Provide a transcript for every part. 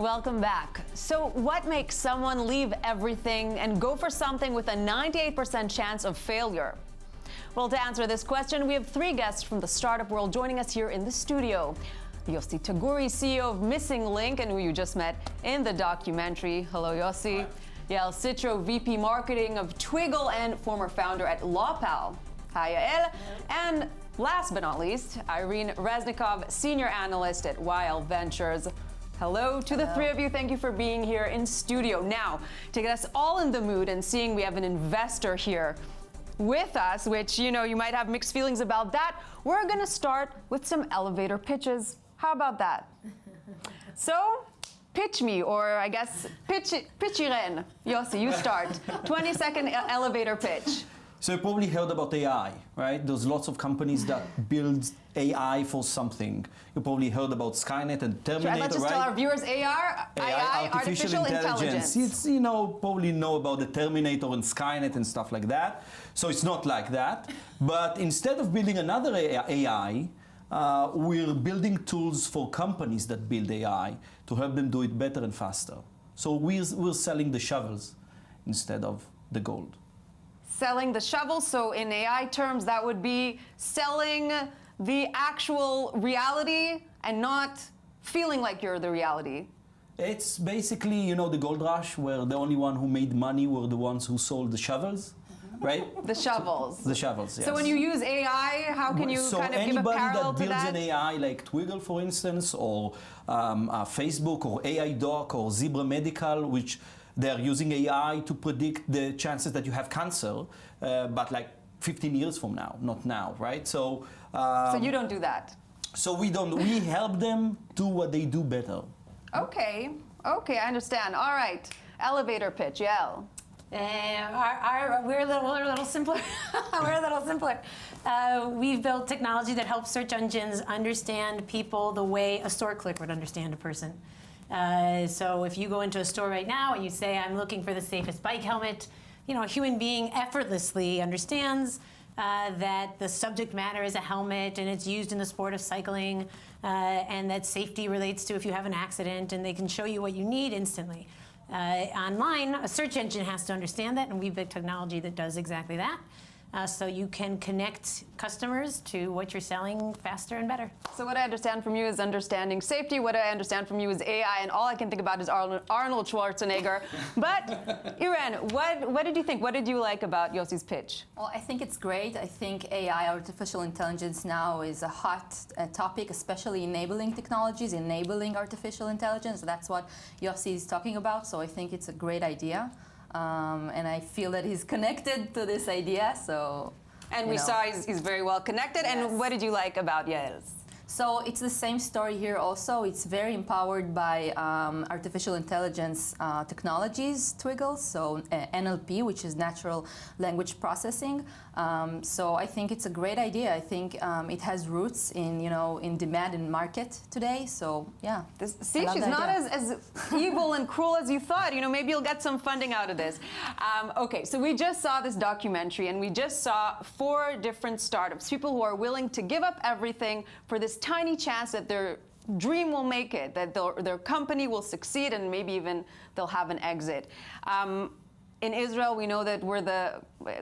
Welcome back. So what makes someone leave everything and go for something with a 98% chance of failure? Well, to answer this question, we have three guests from the startup world joining us here in the studio. Yossi Taguri, CEO of Missing Link, and who you just met in the documentary. Hello, Yossi. Yael Citro, VP Marketing of Twiggle and former founder at LawPal. Hi, Yael. And last but not least, Irene Reznikov, Senior Analyst at YL Ventures. Hello to the three of you. Thank you for being here in studio. Now, to get us all in the mood and seeing we have an investor here with us, which, you know, you might have mixed feelings about that, we're going to start with some elevator pitches. How about that? So, pitch me, or I guess pitch Irene. Yossi, you start. 20-second elevator pitch. So you probably heard about AI, right? There's lots of companies that build AI for something. You probably heard about Skynet and Terminator, Let's just right? tell our viewers, AI, artificial intelligence. It's, you know, probably know about the Terminator and Skynet and stuff like that. So it's not like that. But instead of building another AI, we're building tools for companies that build AI to help them do it better and faster. So we're selling the shovels instead of the gold. Selling the shovel, so in AI terms, that would be selling the actual reality and not feeling like you're the reality. It's basically, you know, the gold rush, where the only one who made money were the ones who sold the shovels, right? The shovels. The shovels, yes. So when you use AI, how can you kind of give a parallel to that? So anybody that builds an AI like Twiggle, for instance, or Facebook, or AI Doc, or Zebra Medical, which they're using AI to predict the chances that you have cancer, but like 15 years from now, not now, right? So you don't do that? So we don't. We help them do what they do better. Okay, I understand. All right, elevator pitch, Yael. We're a little simpler. We're a little simpler. We've built technology that helps search engines understand people the way a store clerk would understand a person. So if you go into a store right now and you say, I'm looking for the safest bike helmet, you know, a human being effortlessly understands that the subject matter is a helmet and it's used in the sport of cycling, and that safety relates to if you have an accident, and they can show you what you need instantly. Online, a search engine has to understand that, and we've built technology that does exactly that. So you can connect customers to what you're selling faster and better. So what I understand from you is understanding safety. What I understand from you is AI, and all I can think about is Arnold Schwarzenegger. But Irene, what did you think? What did you like about Yossi's pitch? Well, I think it's great. I think AI, artificial intelligence, now is a hot topic, especially enabling technologies, enabling artificial intelligence. That's what Yossi is talking about. So I think it's a great idea. And I feel that he's connected to this idea, so... And we saw he's very well connected. Yes. And what did you like about Yael's? So it's the same story here also. It's very empowered by artificial intelligence technologies, Twiggle, so NLP, which is natural language processing. So I think it's a great idea. I think it has roots in, you know, in demand in market today. So yeah. See, she's not as evil and cruel as you thought. You know, maybe you'll get some funding out of this. Okay, so we just saw this documentary, and we just saw 4 different startups, people who are willing to give up everything for this tiny chance that their dream will make it, that their company will succeed, and maybe even they'll have an exit. In Israel, we know that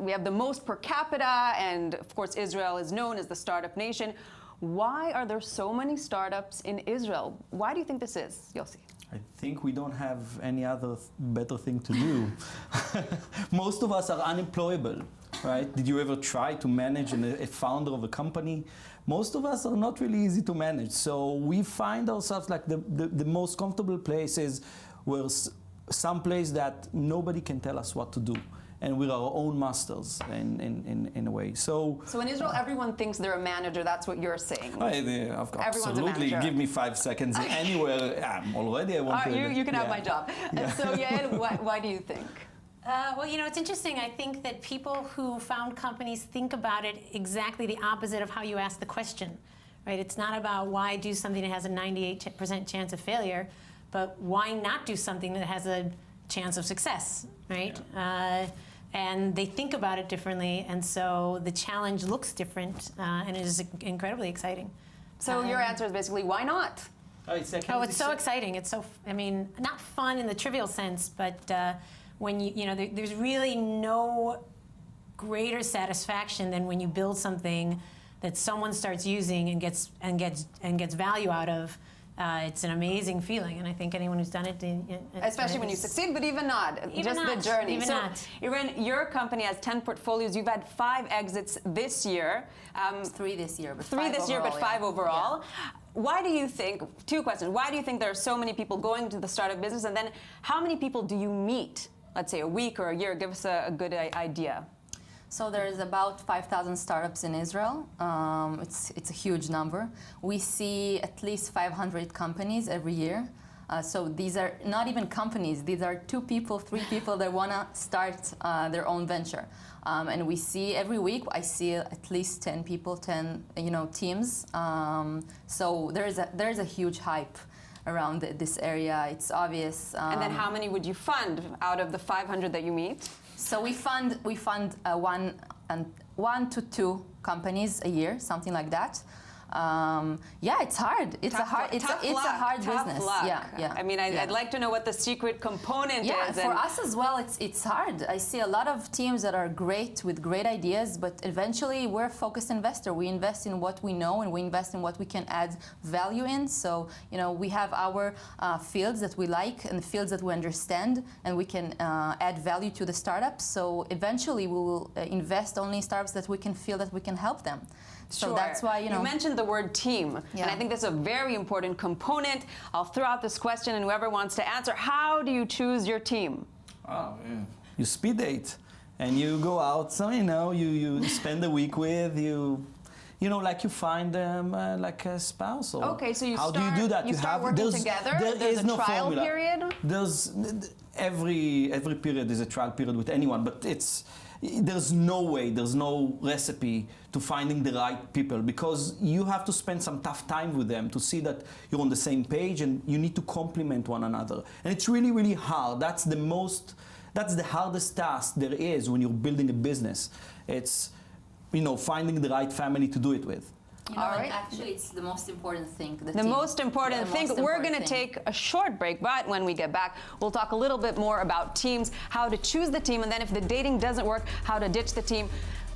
we have the most per capita, and of course Israel is known as the startup nation. Why are there so many startups in Israel? Why do you think this is, Yossi? I think we don't have any other better thing to do. Most of us are unemployable, right? Did you ever try to manage a founder of a company? Most of us are not really easy to manage. So we find ourselves like the most comfortable places where some place that nobody can tell us what to do. And we're our own masters in a way. So in Israel, everyone thinks they're a manager. That's what you're saying. Absolutely. Give me 5 seconds anywhere. Already I want to. You can have my job. Yeah. So Yael, why do you think? Well, you know, it's interesting. I think that people who found companies think about it exactly the opposite of how you ask the question, right? It's not about why do something that has a 98% chance of failure, but why not do something that has a chance of success, right? Yeah. And they think about it differently, and so the challenge looks different, and it is incredibly exciting. So your answer is basically, why not? Oh, it's so exciting. It's so, I mean, not fun in the trivial sense, but when there's really no greater satisfaction than when you build something that someone starts using and gets value out of. It's an amazing feeling, and I think anyone who's done it, especially when you succeed, but even not, just the journey. Even so, not. Irene, your company has 10 portfolios. You've had 5 exits this year. 3 this year, but 3 this year, but 5 overall. Yeah. Why do you think? 2 questions. Why do you think there are so many people going to the startup business, and then how many people do you meet? Let's say a week or a year. Give us a good idea. So there's about 5,000 startups in Israel. It's a huge number. We see at least 500 companies every year. So these are not even companies. These are 2 people, 3 people that want to start their own venture. And we see every week, I see at least 10 people, 10 teams. So there's a huge hype around this area. It's obvious. And then how many would you fund out of the 500 that you meet? So we fund 1 to 2 companies a year, something like that. Yeah, it's hard. It's a hard business. Luck. Yeah. I mean, I'd like to know what the secret component is. Yeah, for us as well, it's hard. I see a lot of teams that are great with great ideas, but eventually we're a focused investor. We invest in what we know and we invest in what we can add value in. So, we have our fields that we like and fields that we understand, and we can add value to the startups. So eventually we will invest only in startups that we can feel that we can help them. So sure. that's why, You mentioned the word team, yeah. and I think that's a very important component. I'll throw out this question, and whoever wants to answer, how do you choose your team? Oh, yeah. You speed date, and you go out, so you spend a week with, like you find them like a spouse. Or okay, so how do you do that? You start working together? There's a no trial formula. period? There's every period is a trial period with anyone, but there's no way, there's no recipe to finding the right people, because you have to spend some tough time with them to see that you're on the same page, and you need to complement one another. And it's really, really hard. That's the hardest task there is when you're building a business. It's, finding the right family to do it with. All right. Actually, it's the most important thing. The most important thing. We're going to take a short break, but when we get back, we'll talk a little bit more about teams, how to choose the team, and then if the dating doesn't work, how to ditch the team.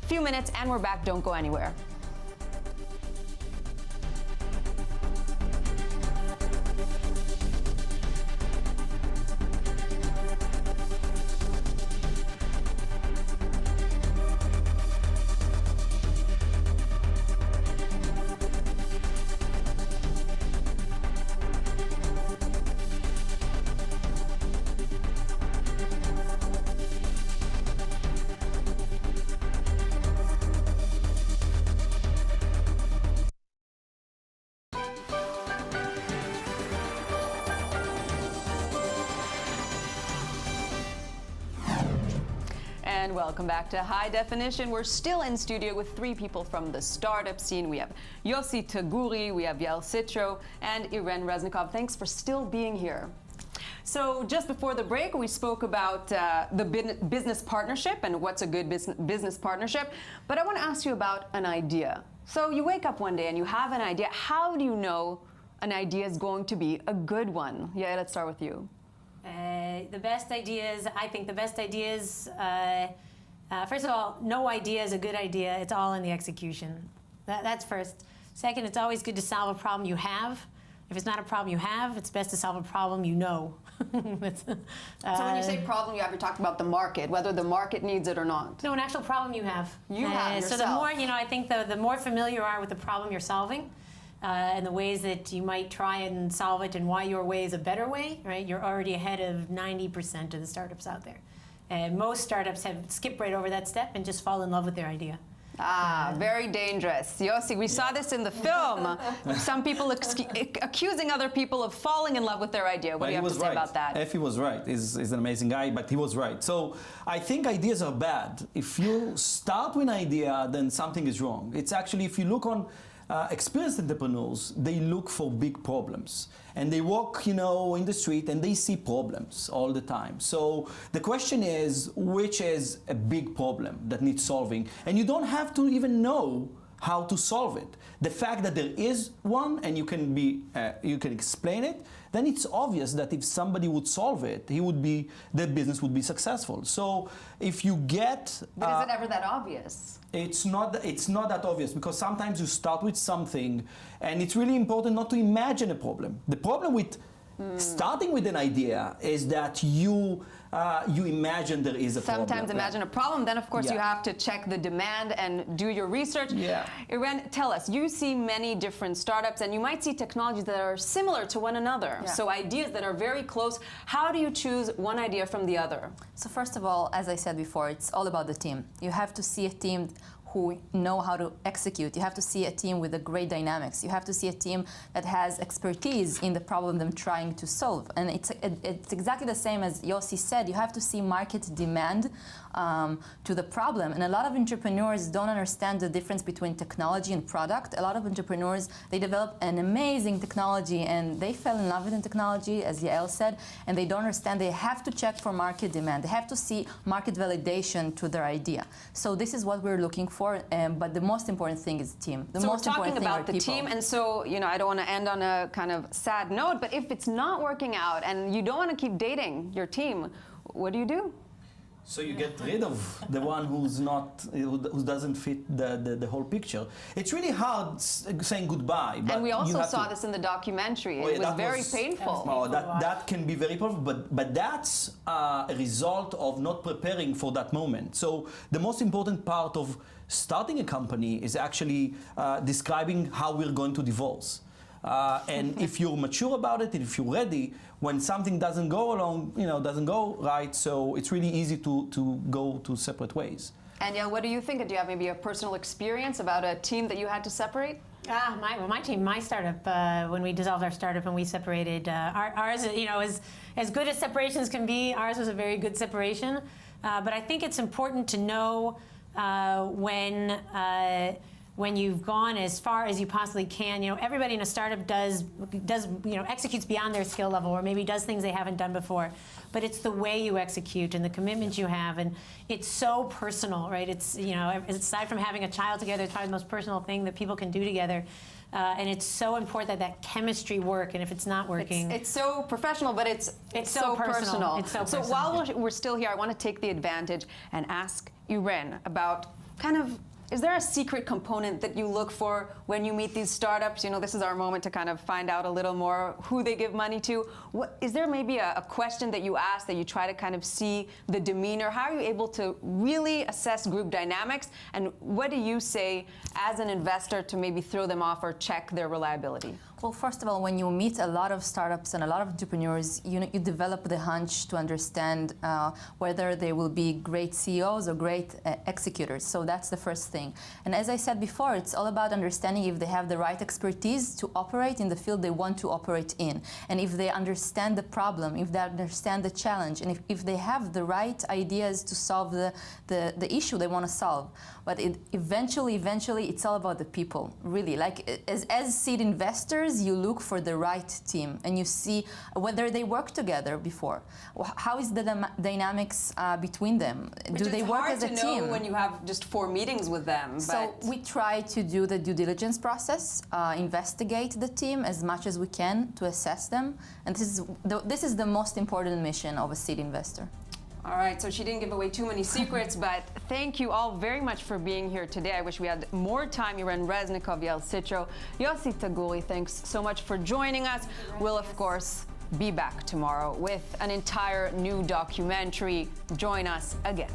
A few minutes, and we're back. Don't go anywhere. And welcome back to High Definition. We're still in studio with 3 people from the startup scene. We have Yossi Taguri, we have Yael Citro, and Irene Reznikov. Thanks for still being here. So just before the break, we spoke about the business partnership and what's a good business partnership. But I want to ask you about an idea. So you wake up one day and you have an idea. How do you know an idea is going to be a good one? Yeah, let's start with you. The best ideas, I think the best ideas, first of all, no idea is a good idea. It's all in the execution. That's first. Second, it's always good to solve a problem you have. If it's not a problem you have, it's best to solve a problem you know. So when you say problem you have, you're talking about the market, whether the market needs it or not. No, an actual problem you have. You have yourself. So the more, I think the more familiar you are with the problem you're solving, and the ways that you might try and solve it and why your way is a better way, right? You're already ahead of 90% of the startups out there. And most startups have skipped right over that step and just fall in love with their idea. Very dangerous. Yossi, we saw this in the film. Some people accusing other people of falling in love with their idea. What do you have to say about that? Effie was right. He's an amazing guy, but he was right. So I think ideas are bad. If you start with an idea, then something is wrong. It's actually, if you look on experienced entrepreneurs, they look for big problems. And they walk, in the street and they see problems all the time. So the question is, which is a big problem that needs solving? And you don't have to even know how to solve it. The fact that there is one and you can explain it, then it's obvious that if somebody would solve it, the business would be successful. So if you get... But is it ever that obvious? It's not that obvious, because sometimes you start with something and it's really important not to imagine a problem. The problem with starting with an idea is that you imagine there is a problem. Sometimes imagine a problem, then of course you have to check the demand and do your research. Yeah. Irene, tell us, you see many different startups and you might see technologies that are similar to one another. Yeah. So ideas that are very close. How do you choose one idea from the other? So first of all, as I said before, it's all about the team. You have to see a team who know how to execute. You have to see a team with a great dynamics. You have to see a team that has expertise in the problem they're trying to solve. And it's exactly the same as Yossi said. You have to see market demand to the problem. And a lot of entrepreneurs don't understand the difference between technology and product. A lot of entrepreneurs, they develop an amazing technology and they fell in love with the technology, as Yael said, and they don't understand. They have to check for market demand. They have to see market validation to their idea. So this is what we're looking for. But the most important thing is the team. So we're talking about the team, and so I don't want to end on a kind of sad note, but if it's not working out and you don't want to keep dating your team, what do you do? So you get rid of the one who doesn't fit the whole picture. It's really hard saying goodbye. But and we also saw this in the documentary. It was very painful. Oh, that can be very painful, but that's a result of not preparing for that moment. So the most important part of starting a company is actually describing how we're going to divorce. And if you're mature about it, and if you're ready, when something doesn't go along, doesn't go right, so it's really easy to go to separate ways. And yeah, what do you think? Do you have maybe a personal experience about a team that you had to separate? My team, my startup, when we dissolved our startup and we separated, ours, as good as separations can be, ours was a very good separation. But I think it's important to know when you've gone as far as you possibly can. Everybody in a startup does executes beyond their skill level, or maybe does things they haven't done before. But it's the way you execute and the commitment you have, and it's so personal, right? It's aside from having a child together, it's probably the most personal thing that people can do together. And it's so important that chemistry work, and if it's not working... It's so professional, but it's so personal. It's so personal. So while we're still here, I want to take the advantage and ask Irene about is there a secret component that you look for when you meet these startups? This is our moment to kind of find out a little more who they give money to. Is there maybe a question that you ask that you try to kind of see the demeanor? How are you able to really assess group dynamics? And what do you say as an investor to maybe throw them off or check their reliability? Well, first of all, when you meet a lot of startups and a lot of entrepreneurs, you develop the hunch to understand whether they will be great CEOs or great executors. So that's the first thing. And as I said before, it's all about understanding if they have the right expertise to operate in the field they want to operate in. And if they understand the problem, if they understand the challenge, and if they have the right ideas to solve the issue they want to solve. But eventually, it's all about the people, really. Like, as seed investors, you look for the right team, and you see whether they work together before. How is the dynamics between them? Do they work as a team? It's hard to know when you have just 4 meetings with them. So we try to do the due diligence process, investigate the team as much as we can to assess them, and this is the most important mission of a seed investor. All right, so she didn't give away too many secrets, but thank you all very much for being here today. I wish we had more time. Irene Reznikov, Yael Sitro, Yossi Taguli, thanks so much for joining us. We'll, of course, be back tomorrow with an entire new documentary. Join us again.